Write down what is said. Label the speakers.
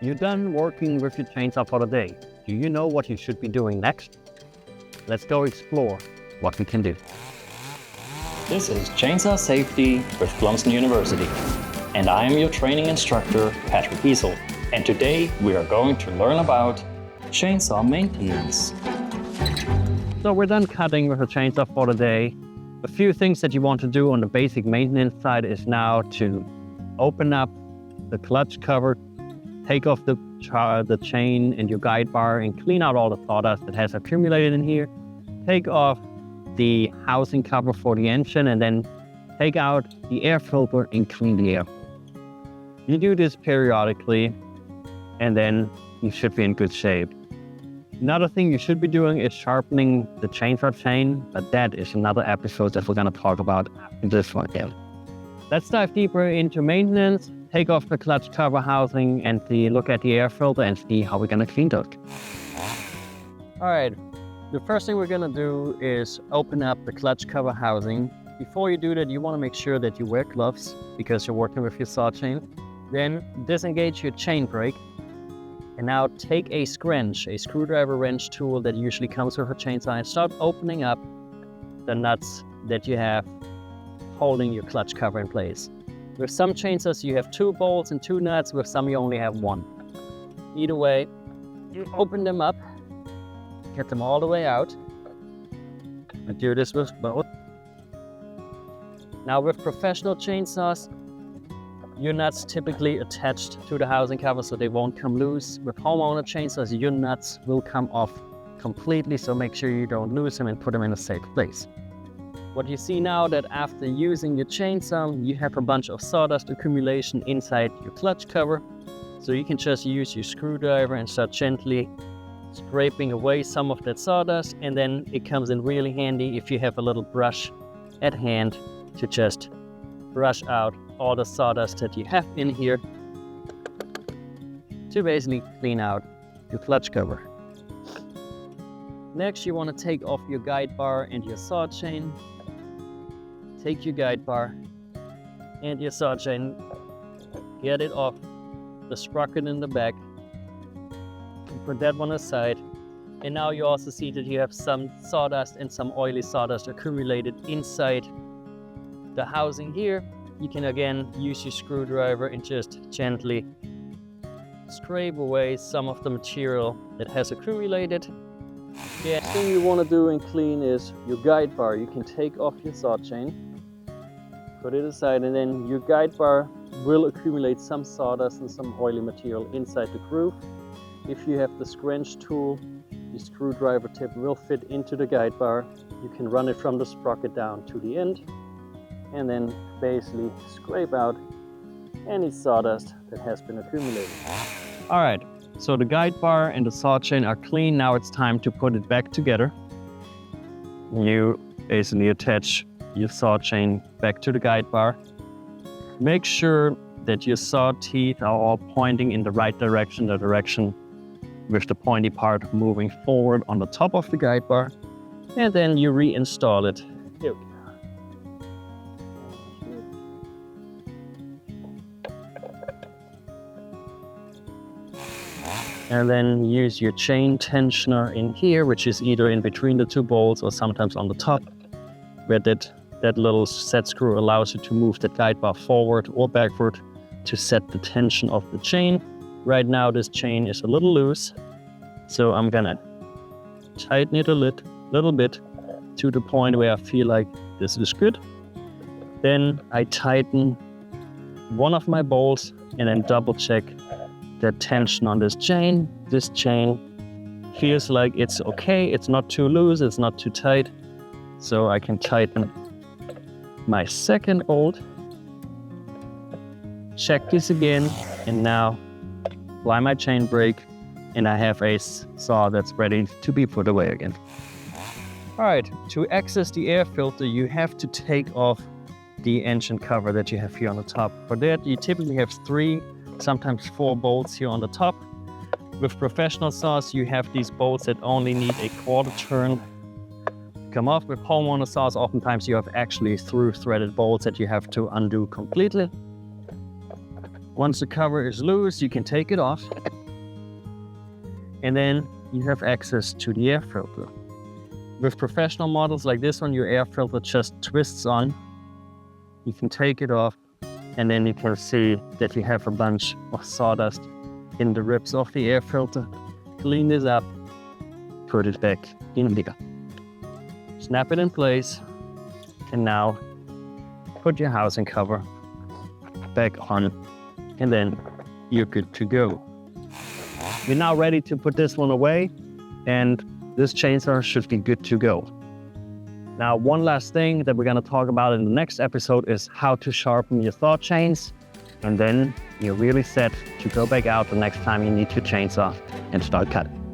Speaker 1: You're done working with your chainsaw for the day. Do you know what you should be doing next? Let's go explore what we can do.
Speaker 2: This is Chainsaw Safety with Clemson University, and I am your training instructor, Patrick Giesel. And today we are going to learn about chainsaw maintenance.
Speaker 1: So we're done cutting with a chainsaw for the day. A few things that you want to do on the basic maintenance side is now to open up the clutch cover, take off the chain and your guide bar and clean out all the sawdust that has accumulated in here. Take off the housing cover for the engine and then take out the air filter and clean the air. You do this periodically and then you should be in good shape. Another thing you should be doing is sharpening the chainsaw chain, but that is another episode that we're going to talk about after this one. Let's dive deeper into maintenance, take off the clutch cover housing and look at the air filter and see how we're going to clean those. All right, the first thing we're going to do is open up the clutch cover housing. Before you do that, you want to make sure that you wear gloves because you're working with your saw chain. Then disengage your chain brake. And now take a scrunch, a screwdriver wrench tool that usually comes with a chainsaw, and start opening up the nuts that you have holding your clutch cover in place. With some chainsaws you have 2 bolts and 2 nuts, with some you only have 1. Either way, you open them up, get them all the way out. I do this with both. Now with professional chainsaws, your nuts typically attached to the housing cover so they won't come loose. With homeowner chainsaws, your nuts will come off completely, so make sure you don't lose them and put them in a safe place. What you see now that after using your chainsaw, you have a bunch of sawdust accumulation inside your clutch cover. So you can just use your screwdriver and start gently scraping away some of that sawdust, and then it comes in really handy if you have a little brush at hand to just brush out all the sawdust that you have in here to basically clean out your clutch cover. Next, you want to take off your guide bar and your saw chain. Take your guide bar and your saw chain, get it off the sprocket in the back, and put that one aside. And now you also see that you have some sawdust and some oily sawdust accumulated inside the housing here. You can again use your screwdriver and just gently scrape away some of the material that has accumulated. The next thing you want to do and clean is your guide bar. You can take off your saw chain, put it aside, and then your guide bar will accumulate some sawdust and some oily material inside the groove. If you have the scrunch tool, your screwdriver tip will fit into the guide bar. You can run it from the sprocket down to the end and then basically scrape out any sawdust that has been accumulated. All right, so the guide bar and the saw chain are clean. Now it's time to put it back together. You basically attach your saw chain back to the guide bar. Make sure that your saw teeth are all pointing in the right direction, the direction with the pointy part moving forward on the top of the guide bar, and then you reinstall it. Here we go. And then use your chain tensioner in here, which is either in between the 2 bolts or sometimes on the top, where that little set screw allows you to move that guide bar forward or backward to set the tension of the chain. Right now this chain is a little loose, so I'm gonna tighten it a little bit to the point where I feel like this is good. Then I tighten one of my bolts and then double check the tension on this chain. This chain feels like it's okay. It's not too loose, it's not too tight. So I can tighten my second bolt. Check this again, and now apply my chain brake, and I have a saw that's ready to be put away again. All right, to access the air filter, you have to take off the engine cover that you have here on the top. For that, you typically have 3, sometimes 4 bolts here on the top. With professional saws, you have these bolts that only need a quarter turn to come off. With homeowner saws, oftentimes you have actually through threaded bolts that you have to undo completely. Once the cover is loose, you can take it off. And then you have access to the air filter. With professional models like this one, your air filter just twists on. You can take it off, and then you can see that you have a bunch of sawdust in the ribs of the air filter. Clean this up, put it back in there. Snap it in place, and now put your housing cover back on, and then you're good to go. We're now ready to put this one away, and this chainsaw should be good to go. Now, one last thing that we're going to talk about in the next episode is how to sharpen your saw chains, and then you're really set to go back out the next time you need to chainsaw and start cutting.